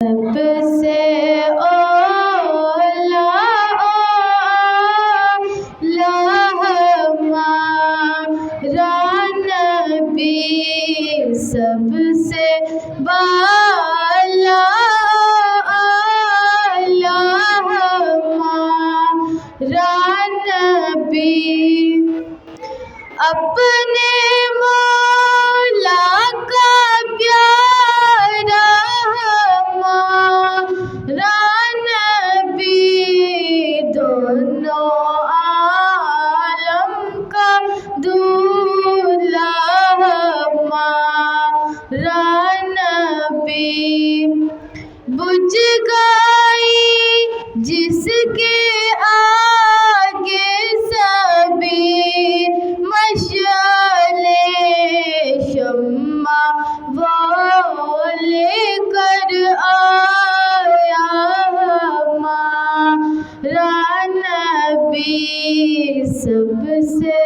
سب سے اولا ہمارا نبی، سب سے بالا ہمارا نبی، اپنے مولا کا پیارا ہمارا نبی، دونوں عالم کا دولہا ہمارا نبی، بجھ گئی جس کے آگے سبھی مشعلیں، شمع وہ لے کر آیا ہمارا نبی، سب سے